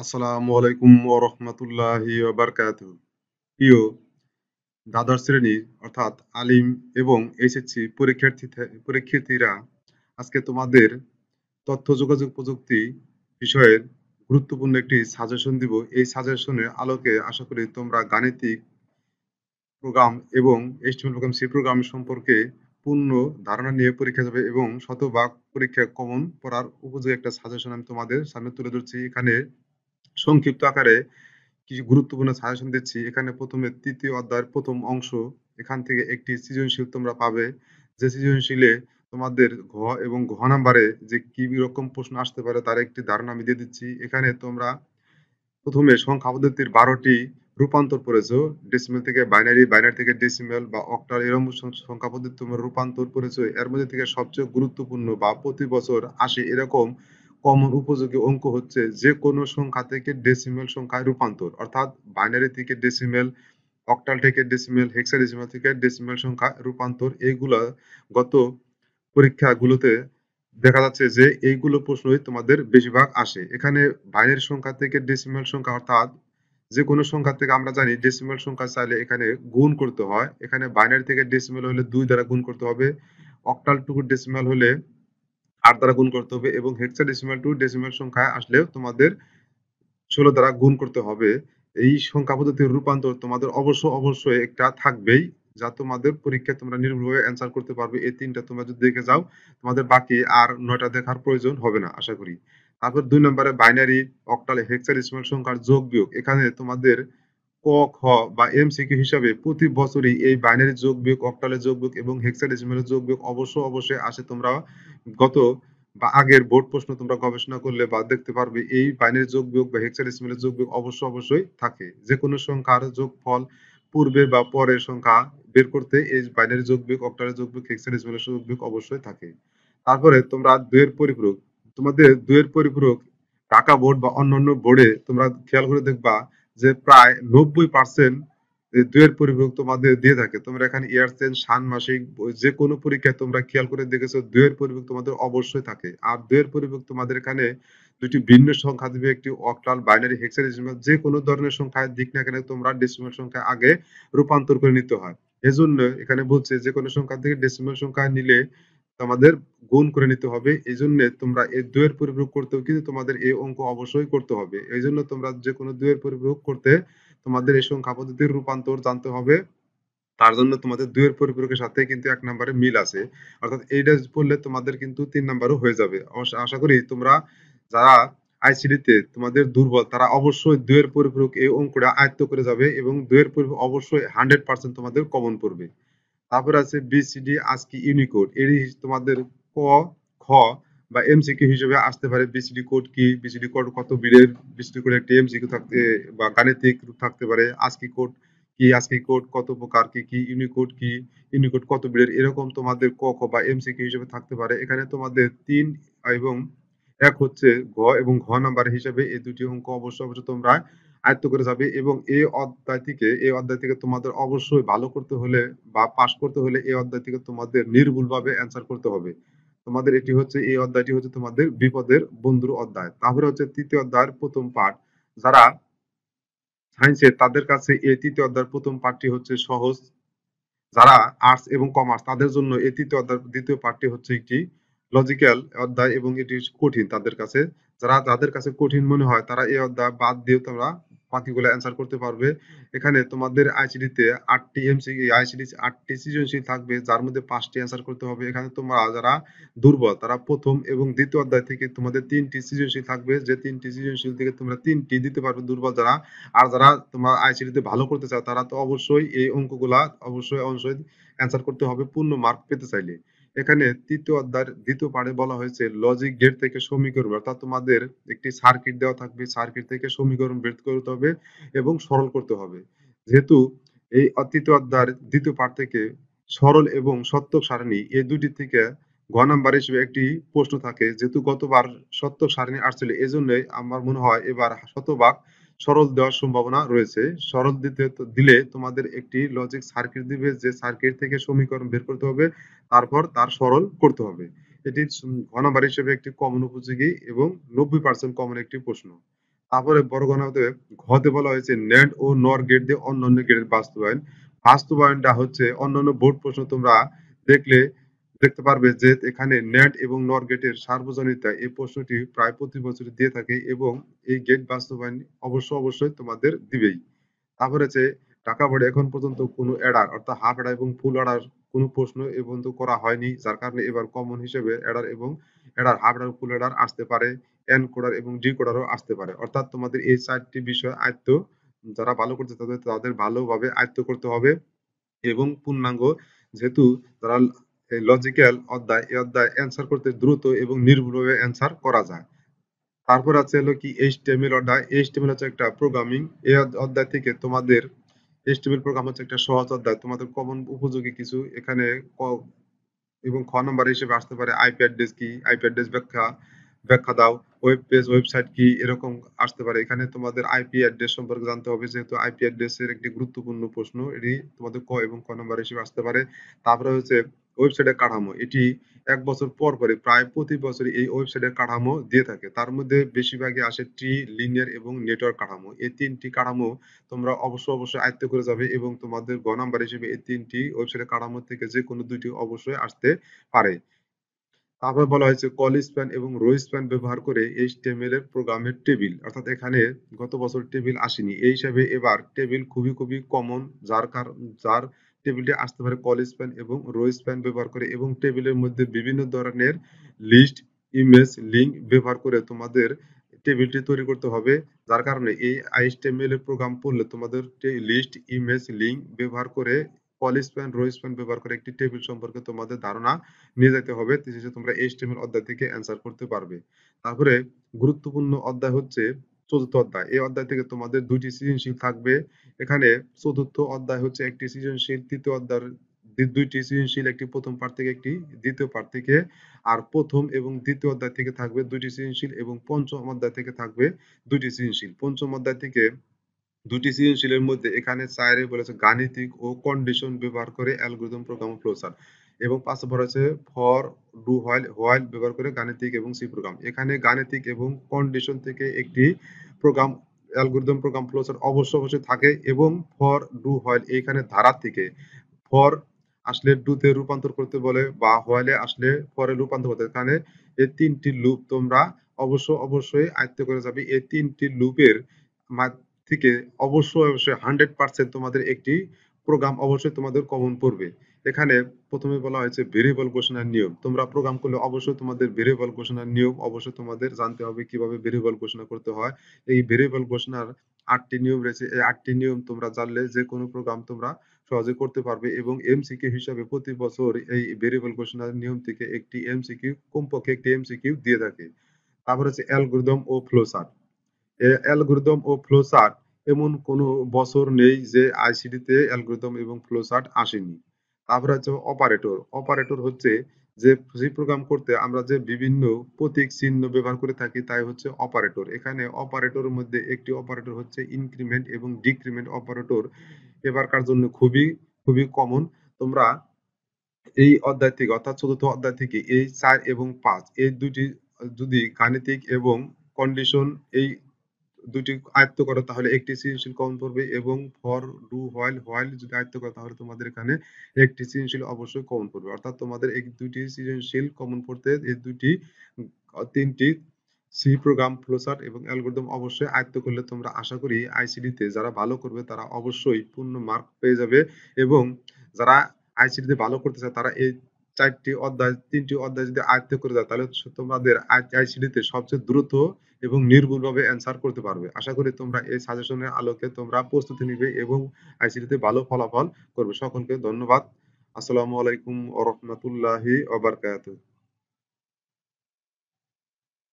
আসসালামু আলাইকুম ওয়া রাহমাতুল্লাহি ওয়া বারাকাতুহু। প্রিয় দ্বাদশ শ্রেণীর অর্থাৎ আলিম এবং এইচএসসি পরীক্ষার্থীরা আজকে তোমাদের তথ্য যোগাযোগ প্রযুক্তি বিষয়ের গুরুত্বপূর্ণ একটি সাজেশন দিব। এই সাজেশনের আলোকে আশা করি তোমরা গাণিতিক প্রোগ্রাম এবং HTML প্রোগ্রাম, সি প্রোগ্রাম সম্পর্কে পূর্ণ ধারণা নিয়ে পরীক্ষা যাবে এবং শতভাগ পরীক্ষায় কমন পড়ার উপযোগী একটা সাজেশন আমি তোমাদের সামনে তুলে ধরছি। এখানে সংক্ষিপ্ত আকারে কিছু গুরুত্বপূর্ণ সাজেশন দিচ্ছি। এখানে প্রথমে তৃতীয় অধ্যায়ের প্রথম অংশ, এখান থেকে একটি সৃজনশীল তোমরা পাবে। যে সৃজনশীলে তোমাদের ঘ এবং ঘ নাম্বারে যে কি রকম প্রশ্ন আসতে পারে তার একটি ধারণা আমি দিয়ে দিচ্ছি। এখানে তোমরা প্রথমে সংখ্যা পদ্ধতির 12টি রূপান্তর পড়েছো। ডেসিমেল থেকে বাইনারি, বাইনারি থেকে ডেসিমেল বা অক্টাল এরকম সংখ্যা পদ্ধতি তোমরা রূপান্তর করেছো। এর মধ্যে থেকে সবচেয়ে গুরুত্বপূর্ণ বা প্রতি বছর আসে এরকম কমন উপযোগী অঙ্ক হচ্ছে যে কোনো সংখ্যা থেকে ডেসিমেল সংখ্যায় রূপান্তর, অর্থাৎ বাইনারি থেকে ডেসিমেল, অক্টাল থেকে ডেসিমেল, হেক্সাডেসিমেল থেকে ডেসিমেল সংখ্যা রূপান্তর। এইগুলা গত পরীক্ষাগুলোতে দেখা যাচ্ছে যে এইগুলো প্রশ্নই তোমাদের বেশিরভাগ আসে। এখানে বাইনারি সংখ্যা থেকে ডেসিমেল সংখ্যা, অর্থাৎ যে কোনো সংখ্যা থেকে আমরা জানি ডেসিমেল সংখ্যা চাইলে এখানে গুণ করতে হয়। এখানে বাইনারি থেকে ডেসিমেল হলে 2 দ্বারা গুণ করতে হবে। অক্টাল টু ডেসিমেল হলে 8 দ্বারা গুণ করতে হবে এবং হেক্সাডেসিমেল টু ডেসিমেল সংখ্যায় আসলেও তোমাদের 16 দ্বারা গুণ করতে হবে। এই সংখ্যা পদ্ধতির রূপান্তর তোমাদের অবশ্যই একটা থাকবেই, যা তোমাদের পরীক্ষায় তোমরা নির্ভুলভাবে অ্যান্সার করতে পারবে। এই 3টা তোমরা যদি দেখে যাও, তোমাদের বাকি আর 9টা দেখার প্রয়োজন হবে না আশা করি। তারপর 2 নম্বরে বাইনারি, অক্টাল, হেক্সাডেসিমাল সংখ্যার যোগ বিয়োগ। এখানে তোমাদের ক, খ বা এমসিকিউ হিসাবে প্রতি বছরই এই বাইনারি যোগ বিয়োগ, অক্টালের যোগ বিয়োগ এবং হেক্সাডেসিমালের যোগ বিয়োগ অবশ্যই আসে। তোমরা গত বা আগের বোর্ড প্রশ্ন তোমরা গবেষণা করলে বা দেখতে পারবে এই বাইনারি যোগ বিয়োগ বা হেক্সাডেসিমালের যোগ বিয়োগ অবশ্যই থাকে। যে কোনো সংখ্যার যোগফল পূর্বে বা পরের সংখ্যা বের করতে এই বাইনারি যোগ বিয়োগ, অক্টালের যোগ বিয়োগ, হেক্সাডেসিমালের যোগ বিয়োগ অবশ্যই থাকে। তারপরে তোমরা দুইয়ের পরিপূরক, তোমাদের দুইয়ের পরিপূরক ঢাকা বোর্ড বা অন্যান্য বোর্ডে তোমরা খেয়াল করে দেখবা যে প্রায় 90% দুইয়ের পরিপূরক তোমাদের দিয়ে থাকে। তোমরা এখানে ইয়ারসেন, ষান্মাসিক যে কোনো পরীক্ষায় তোমরা খেয়াল করে দেখেছো দুইয়ের পরিপূরক তোমাদের অবশ্যই থাকে। আর দুইয়ের পরিপূরক তোমাদের এখানে দুটি ভিন্ন সংখ্যা দিবে, একটি অক্টাল, বাইনারি, হেক্সাডেসিমাল। যে কোনো ধরনের সংখ্যায় দিক না কেন তোমরা ডেসিমাল সংখ্যা আগে রূপান্তর করে নিতে হয়। এজন্য এখানে বলছে যে কোনো সংখ্যা থেকে ডেসিমাল সংখ্যা নিলে তোমাদের গুণ করে নিতে হবে। এইজন্য তোমরা এই দুইয়ের পরিপূরক করতেও কিন্তু তোমাদের এই অঙ্ক অবশ্যই করতে হবে। এইজন্য তোমরা যে কোনো দুইয়ের পরিপূরক করতে তোমাদের এই সংখ্যা পদ্ধতির রূপান্তর জানতে হবে। তার জন্য তোমাদের দুইয়ের পরিপূরকের সাথে কিন্তু 1 নম্বরে মিল আছে। অর্থাৎ এইটা পড়লে তোমাদের কিন্তু 3 নাম্বারও হয়ে যাবে। আশা করি তোমরা যারা আইসিডি তে তোমাদের দুর্বল তারা অবশ্যই দুইয়ের পরিপূরক এই অঙ্কটা আয়ত্ত করে যাবে এবং দুইয়ের পরিপূরক অবশ্যই 100% তোমাদের কমন পড়বে। তারপর আছে বিসিডি আজকি ইউনিকোড। এর তোমাদের ক, খ বা এমসিকিউ হিসেবে আসতে পারে। বিসিডি কোড কি, বিসিডি কোড কত বিটের, বিসিডি কোড একটি এমসিকিউ থাকতে বা গাণিতিক রূপ থাকতে পারে। আজকি কোড কি, আজকি কোড কত প্রকার, কি কি ইউনিকোড কি, ইউনিকোড কত বিটের, এরকম তোমাদের ক, খ বা এমসিকিউ হিসেবে থাকতে পারে। এখানে তোমাদের 3 এবং 1 হচ্ছে ঘ এবং ঘ নাম্বার হিসেবে এই দুটি অঙ্ক অবশ্যই তোমরা আয়ত্ত করে যাবে এবং এই অধ্যায় থেকে তোমাদের অবশ্যই ভালো করতে হলে বা পাস করতে হলে এই অধ্যায় থেকে তোমাদের নির্ভুলভাবে অ্যান্সার করতে হবে। তোমাদের এটি হচ্ছে, এই অধ্যায়টি হচ্ছে তোমাদের বিপদের বন্ধুর অধ্যায়। তারপরে হচ্ছে তৃতীয় অধ্যায়ের প্রথম পাঠ। যারা সায়েন্সের তাদের কাছে এই তৃতীয় অধ্যায়ের প্রথম পাঠটি হচ্ছে সহজ। যারা আর্টস এবং কমার্স তাদের জন্য এই তৃতীয় অধ্যায় দ্বিতীয় পার্টটি হচ্ছে একটি লজিক্যাল অধ্যায় এবং এটি কঠিন তাদের কাছে। যাদের কাছে কঠিন মনে হয় তারা এই অধ্যায় বাদ দিয়ে তোমরা বাকিগুলো অ্যান্সার করতে পারবে। এখানে তোমাদের আইসিডি তে 8টি এমসিকিউ, আইসিডি 8টি সৃজনশীল থাকবে যার মধ্যে 5টি অ্যান্সার করতে হবে। এখানে তোমরা যারা দুর্বল তারা প্রথম এবং দ্বিতীয় অধ্যায় থেকে তোমাদের 3টি সৃজনশীল থাকবে, যে 3টি সৃজনশীল থেকে তোমরা 3টি দিতে পারবে দুর্বল যারা। আর যারা তোমার আইসিডি তে ভালো করতে চাও তারা তো অবশ্যই এই অঙ্কগুলা অবশ্যই অ্যান্সার করতে হবে পূর্ণ মার্ক পেতে চাইলে। এখানে তৃতীয় অধ্যায়ের দ্বিতীয় পার্টে বলা হয়েছে লজিক গেট থেকে সমীকরণ, অর্থাৎ তোমাদের একটি সার্কিট দেওয়া থাকবে, সার্কিট থেকে সমীকরণ বের করতে হবে এবং সরল করতে হবে। যেহেতু এই তৃতীয় অধ্যায়ের দ্বিতীয় পার্ট থেকে সরল এবং সত্যক সারণী এই দুটি থেকে ঘ নাম্বার হিসেবে একটি প্রশ্ন থাকে। যেহেতু গতবার সত্যক সারণী আসছিল এজন্যই আমার মনে হয় এবার শতভাগ সরল দেওয়ার সম্ভাবনা রয়েছে। সরল দিলে তোমাদের একটি লজিক সার্কিট দিবে, যে সার্কিট থেকে সমীকরণ বের করতে হবে, তারপর তার সরল করতে হবে। এটি ঘ নাম্বার হিসেবে একটি কমন উপযোগী এবং 90% কমন একটি প্রশ্ন। তারপরে বড় গণনাতে ঘতে বলা হয়েছে ন্যান্ড ও নর গেট দিয়ে অন্যান্য গেটের বাস্তবায়ন। বাস্তবায়নটা হচ্ছে অন্যান্য বোর্ড প্রশ্ন তোমরা দেখলে দেখতে পারবে যে এখানে ন্যান্ড এবং নর গেটের সার্বজনীনতা এই প্রশ্নটি প্রায় প্রতি বছর দিয়ে থাকে এবং এই গেট বাস্তবায়ন অবশ্যই তোমাদের দিবেই। তারপরে হচ্ছে ঢাকা বোর্ডে এখন পর্যন্ত কোনো অ্যাডার অর্থাৎ হাফ অ্যাডার এবং ফুল অ্যাডার কোনো প্রশ্ন এ পর্যন্ত করা হয়নি, যার কারণে এবার কমন হিসেবে অ্যাডার এবং অ্যাডার হাফ অ্যাডার ফুল অ্যাডার আসতে পারে, এনকোডার এবং ডিকোডারও আসতে পারে। অর্থাৎ তোমাদের এই চারটি বিষয় আয়ত্ত যারা ভালো করছে তাদের ভালোভাবে আয়ত্ত করতে হবে এবং পূর্ণাঙ্গ যেহেতু তারা লজিক্যাল অধ্যায় এই অধ্যায় অ্যান্সার করতে দ্রুত এবং নির্ভুলভাবে অ্যান্সার করা যায়। তারপর আছে হলো কি এইচটিএমএল অধ্যায়। এইচটিএমএল হচ্ছে একটা প্রোগ্রামিং। এই অধ্যায় থেকে তোমাদের এইচটিএমএল প্রোগ্রাম হচ্ছে একটা সহজ অধ্যায়। তোমাদের কমন উপযোগী কিছু এখানে এবং খ নাম্বার হিসেবে আসতে পারে আইপি অ্যাড্রেস কি, আইপি অ্যাড্রেস ব্যাখ্যা দাও, ওয়েব পেজ ওয়েবসাইট কি, এরকম আসতে পারে। এখানে তোমাদের আইপি অ্যাড্রেস সম্পর্কে জানতে হবে, যেহেতু আইপি অ্যাড্রেসের একটি গুরুত্বপূর্ণ প্রশ্ন, এটি তোমাদের ক এবং খ নাম্বার হিসেবে আসতে পারে। তারপরে হচ্ছে ওয়েবসাইটের কাঠামো। এটি ১ বছর পর পরে প্রায় প্রতি বছরই এই ওয়েবসাইটের কাঠামো দিয়ে থাকে। তার মধ্যে বেশিরভাগই আসে ট্রি, লিনিয়ার এবং নেটওয়ার্ক কাঠামো। এই ৩ টি কাঠামো তোমরা অবশ্যই আয়ত্ত করে যাবে এবং তোমাদের গ নাম্বার হিসেবে এই ৩ টি ওয়েবসাইটের কাঠামো থেকে যেকোনো ২ টি অবশ্যই আসতে পারে। তারপর বলা হয়েছে কল স্প্যান এবং রো স্প্যান ব্যবহার করে এইচটিএমএল এর প্রোগ্রামের টেবিল, অর্থাৎ এখানে গত বছর টেবিল আসেনি, এই হিসাবে এবার টেবিল খুবই কমন, যার টেবিলটি আসতে পারে কল স্প্যান এবং রো স্প্যান ব্যবহার করে এবং টেবিলের মধ্যে বিভিন্ন ধরনের লিস্ট, ইমেজ, লিঙ্ক ব্যবহার করে তোমাদের টেবিলটি তৈরি করতে হবে। যার কারণে এই এইচটিএমএল এর প্রোগ্রাম পড়লে তোমাদের লিস্ট, ইমেজ, লিঙ্ক ব্যবহার করে কল স্প্যান রো স্প্যান ব্যবহার করে একটি টেবিল সম্পর্কে তোমাদের ধারণা নিয়ে যেতে হবে, শেষে তোমরা এইচটিএমএল অধ্যায় থেকে অ্যান্সার করতে পারবে। তারপরে গুরুত্বপূর্ণ অধ্যায় হচ্ছে চতুর্থ অধ্যায়। এই অধ্যায় থেকে তোমাদের ২ টি সৃজনশীল থাকবে। এখানে চতুর্থ অধ্যায় হচ্ছে একটি সৃজনশীল, তৃতীয় অধ্যায়ের ২ টি সৃজনশীল, একটি প্রথম পার্ট থেকে একটি দ্বিতীয় পার্ট থেকে। আর প্রথম এবং দ্বিতীয় অধ্যায় থেকে থাকবে ২ টি সৃজনশীল এবং পঞ্চম অধ্যায় থেকে থাকবে ২ টি সৃজনশীল। পঞ্চম অধ্যায় থেকে ২ টি সৃজনশীলের মধ্যে এখানে ৪ এ বলেছে গাণিতিক ও কন্ডিশন ব্যবহার করে অ্যালগরিদম প্রোগ্রাম ও ফ্লোচার্ট এবং ৫ নম্বর আছে ফর, ডু, হোয়াইল ব্যবহার করে গাণিতিক এবং সি প্রোগ্রাম। এখানে গাণিতিক এবং কন্ডিশন থেকে একটি প্রোগ্রাম অ্যালগরিদম প্রোগ্রাম ফ্লোচার্ট অবশ্যই থাকে এবং ফর, ডু, হোয়াইল এইখানে ধারা থেকে ফর আসলে ডু তে রূপান্তর করতে বলে বা হোয়াইলে আসলে ফরে রূপান্তর করতে, এখানে এই ৩ টি লুপ তোমরা অবশ্যই আয়ত্ত করে যাবে। এই ৩ টি লুপের থেকে অবশ্যই 100% তোমাদের একটি প্রোগ্রাম অবশ্যই তোমাদের কমন পড়বে। এখানে প্রথমে বলা হয়েছে ভেরিয়েবল ঘোষণার নিয়ম। তোমরা প্রোগ্রাম করলে অবশ্যই তোমাদের ভেরিয়েবল ঘোষণার নিয়ম অবশ্যই তোমাদের জানতে হবে কিভাবে ভেরিয়েবল ঘোষণা করতে হয়। এই ভেরিয়েবল ঘোষণার ৮ টি নিয়ম রয়েছে। এই ৮ টি নিয়ম তোমরা জানলে যেকোনো প্রোগ্রাম তোমরা সহজে করতে পারবে এবং এমসিকিউ হিসাবে প্রতি বছর এই ভেরিয়েবল ঘোষণার নিয়ম থেকে একটি এমসিকিউ, কমপক্ষে একটি এমসিকিউ দিয়ে থাকে। তারপর হচ্ছে অ্যালগরিদম ও ফ্লোচার্ট। অ্যালগরিদম ও ফ্লোচার্ট এমন কোনো বছর নেই যে আইসিটিতে অ্যালগরিদম এবং ফ্লোচার্ট আসেনি। তারপরে হচ্ছে অপারেটর। অপারেটর হচ্ছে যে প্রোগ্রাম করতে আমরা যে বিভিন্ন প্রতীক চিহ্ন ব্যবহার করে থাকি তাই হচ্ছে অপারেটর। এখানে অপারেটরের মধ্যে একটি অপারেটর হচ্ছে ইনক্রিমেন্ট এবং ডিক্রিমেন্ট অপারেটর এবারকার জন্য খুবই কমন। তোমরা এই অধ্যায় থেকে অর্থাৎ চতুর্থ অধ্যায় থেকে এই ৪ এবং ৫ এই দুটি যদি গাণিতিক এবং কন্ডিশন এই দুটি আয়ত্ত করো তাহলে একটি সৃজনশীল কমন পড়বে এবং ফর, ডু, হোয়াইল যদি আয়ত্ত করো তাহলে তোমাদের এখানে একটি সৃজনশীল অবশ্যই কমন পড়বে। অর্থাৎ তোমাদের এই দুটি সৃজনশীল কমন পড়তে এই দুটি ৩টি সি প্রোগ্রাম, ফ্লোচার্ট এবং অ্যালগরিদম অবশ্যই আয়ত্ত করলে তোমরা আশা করি আইসিটিতে যারা ভালো করবে তারা অবশ্যই পূর্ণ মার্ক পেয়ে যাবে এবং যারা আইসিটিতে ভালো করতে চায় তারা এই ৪টি অধ্যায় ৩টি অধ্যায় যদি আয়ত্ত করে যায় তাহলে তোমাদের আইসিটিতে সবচেয়ে দ্রুত এবং নির্ভুলভাবে অ্যান্সার করতে পারবে। আশা করি তোমরা এই সাজেশনের আলোকে তোমরা প্রস্তুতি নিবে এবং আইসিটিতে ভালো ফলাফল করবে। সকলকে ধন্যবাদ। আসসালামু আলাইকুম ওয়া রাহমাতুল্লাহি ওয়া বারাকাতুহু।